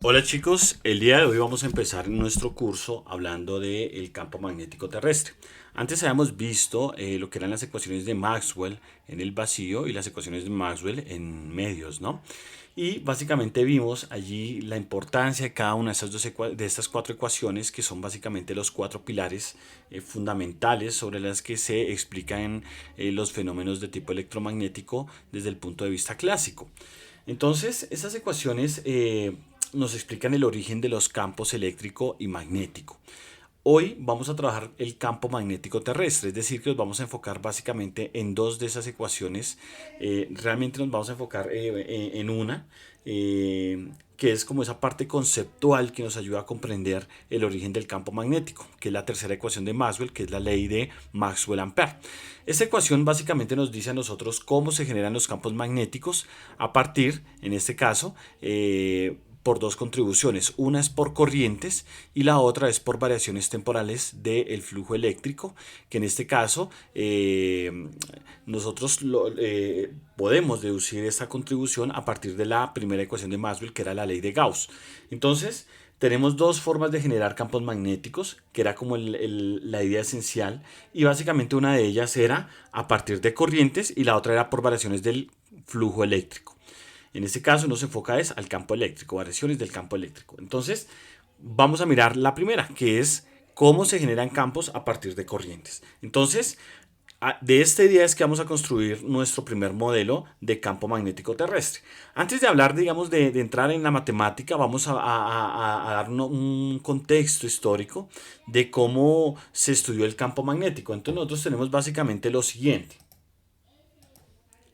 Hola chicos, el día de hoy vamos a empezar nuestro curso hablando del campo magnético terrestre. Antes habíamos visto lo que eran las ecuaciones de Maxwell en el vacío y las ecuaciones de Maxwell en medios, ¿no? Y básicamente vimos allí la importancia de cada una de de estas cuatro ecuaciones, que son básicamente los cuatro pilares fundamentales sobre las que se explican los fenómenos de tipo electromagnético desde el punto de vista clásico. Entonces, esas ecuaciones nos explican el origen de los campos eléctrico y magnético. Hoy vamos a trabajar el campo magnético terrestre, es decir, que nos vamos a enfocar básicamente en dos de esas ecuaciones. Realmente nos vamos a enfocar en una, que es como esa parte conceptual que nos ayuda a comprender el origen del campo magnético, que es la tercera ecuación de Maxwell, que es la ley de Maxwell-Ampère. Esta ecuación básicamente nos dice a nosotros cómo se generan los campos magnéticos a partir, en este caso, por dos contribuciones. Una es por corrientes y la otra es por variaciones temporales del flujo eléctrico, que en este caso nosotros podemos deducir esta contribución a partir de la primera ecuación de Maxwell, que era la ley de Gauss. Entonces, tenemos dos formas de generar campos magnéticos, que era como la idea esencial, y básicamente una de ellas era a partir de corrientes y la otra era por variaciones del flujo eléctrico. En este caso nos enfoca es al campo eléctrico, variaciones del campo eléctrico. Entonces, vamos a mirar la primera, que es cómo se generan campos a partir de corrientes. Entonces, de este día es que vamos a construir nuestro primer modelo de campo magnético terrestre. Antes de hablar, digamos, de entrar en la matemática, vamos a dar un contexto histórico de cómo se estudió el campo magnético. Entonces, nosotros tenemos básicamente lo siguiente.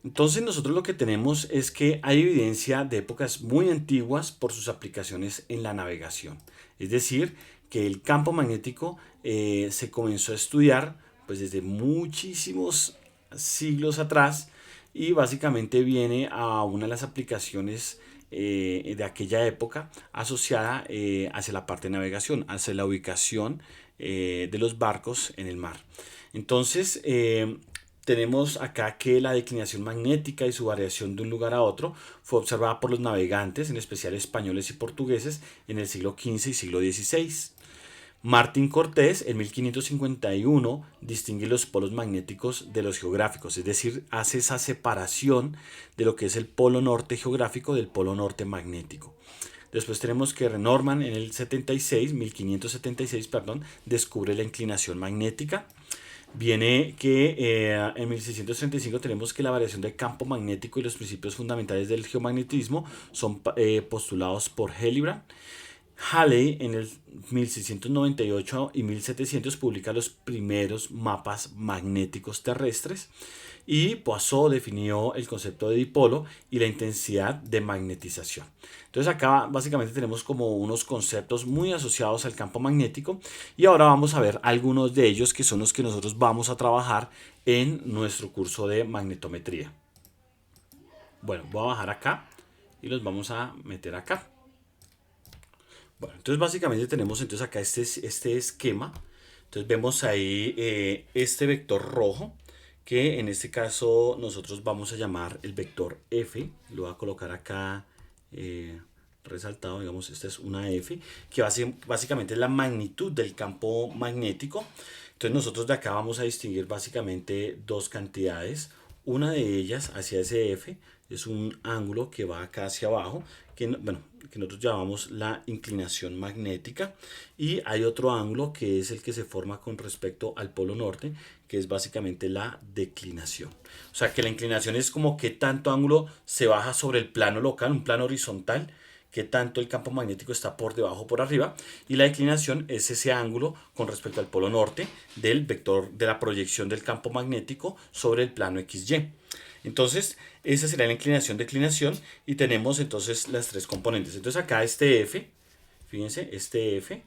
Entonces nosotros lo que tenemos es que hay evidencia de épocas muy antiguas por sus aplicaciones en la navegación. Es decir, que el campo magnético se comenzó a estudiar pues desde muchísimos siglos atrás y básicamente viene a una de las aplicaciones de aquella época asociada hacia la parte de navegación, hacia la ubicación de los barcos en el mar. Entonces, tenemos acá que la declinación magnética y su variación de un lugar a otro fue observada por los navegantes, en especial españoles y portugueses, en el siglo XV y siglo XVI. Martín Cortés en 1551 distingue los polos magnéticos de los geográficos, es decir, hace esa separación de lo que es el polo norte geográfico del polo norte magnético. Después tenemos que Renorman en el 76, 1576, perdón, descubre la inclinación magnética. Viene que en 1635 tenemos que la variación del campo magnético y los principios fundamentales del geomagnetismo son postulados por Hildebrand. Halley en el 1698 y 1700 publica los primeros mapas magnéticos terrestres y Poisson definió el concepto de dipolo y la intensidad de magnetización. Entonces acá básicamente tenemos como unos conceptos muy asociados al campo magnético y ahora vamos a ver algunos de ellos que son los que nosotros vamos a trabajar en nuestro curso de magnetometría. Bueno, voy a bajar acá y los vamos a meter acá. Bueno, entonces básicamente tenemos entonces acá este esquema. Entonces vemos ahí este vector rojo, que en este caso nosotros vamos a llamar el vector F. Lo voy a colocar acá resaltado, digamos, esta es una F, que básicamente es la magnitud del campo magnético. Entonces nosotros de acá vamos a distinguir básicamente dos cantidades. Una de ellas hacia ese F es un ángulo que va acá hacia abajo, que, bueno, que nosotros llamamos la inclinación magnética, y hay otro ángulo que es el que se forma con respecto al polo norte, que es básicamente la declinación. O sea que la inclinación es como que tanto ángulo se baja sobre el plano local, un plano horizontal, que tanto el campo magnético está por debajo o por arriba, y la declinación es ese ángulo con respecto al polo norte del vector de la proyección del campo magnético sobre el plano XY. Entonces, esa sería la inclinación-declinación y tenemos entonces las tres componentes. Entonces acá este F, fíjense, este F,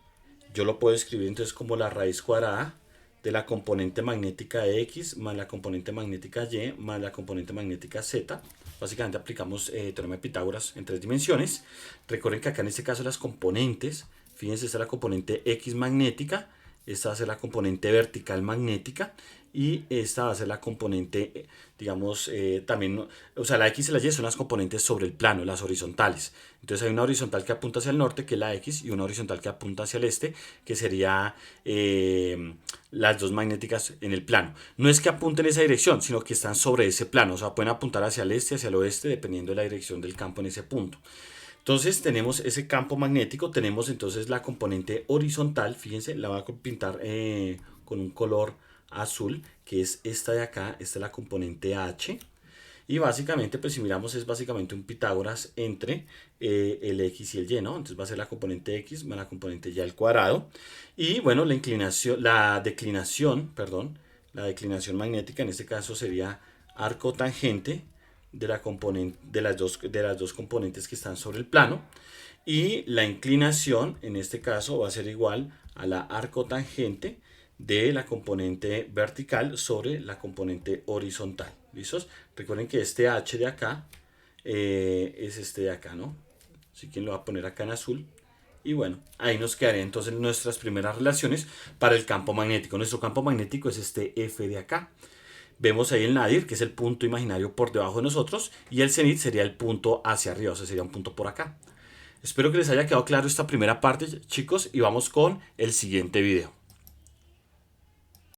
yo lo puedo escribir entonces como la raíz cuadrada de la componente magnética X más la componente magnética Y más la componente magnética Z. Básicamente aplicamos teorema de Pitágoras en tres dimensiones. Recuerden que acá en este caso las componentes, fíjense, esta es la componente X magnética, esta va a ser la componente vertical magnética y esta va a ser la componente, digamos, también, o sea, la X y la Y son las componentes sobre el plano, las horizontales. Entonces hay una horizontal que apunta hacia el norte, que es la X, y una horizontal que apunta hacia el este, que sería las dos magnéticas en el plano. No es que apunten en esa dirección, sino que están sobre ese plano, o sea, pueden apuntar hacia el este, hacia el oeste, dependiendo de la dirección del campo en ese punto. Entonces tenemos ese campo magnético, tenemos entonces la componente horizontal, fíjense, la voy a pintar con un color azul, que es esta de acá, esta es la componente H. Y básicamente, pues si miramos, es básicamente un Pitágoras entre el X y el Y, ¿no? Entonces va a ser la componente X más la componente Y al cuadrado. Y bueno, la declinación magnética en este caso sería arco tangente de la componente, de las dos componentes que están sobre el plano. Y la inclinación en este caso va a ser igual a la arco tangente de la componente vertical sobre la componente horizontal. ¿Listos? Recuerden que este H de acá es este de acá, ¿no? Así que lo voy a poner acá en azul. Y bueno, ahí nos quedarían entonces nuestras primeras relaciones para el campo magnético. Nuestro campo magnético es este F de acá. Vemos ahí el nadir, que es el punto imaginario por debajo de nosotros, y el zenit sería el punto hacia arriba, o sea, sería un punto por acá. Espero que les haya quedado claro esta primera parte, chicos, y vamos con el siguiente video.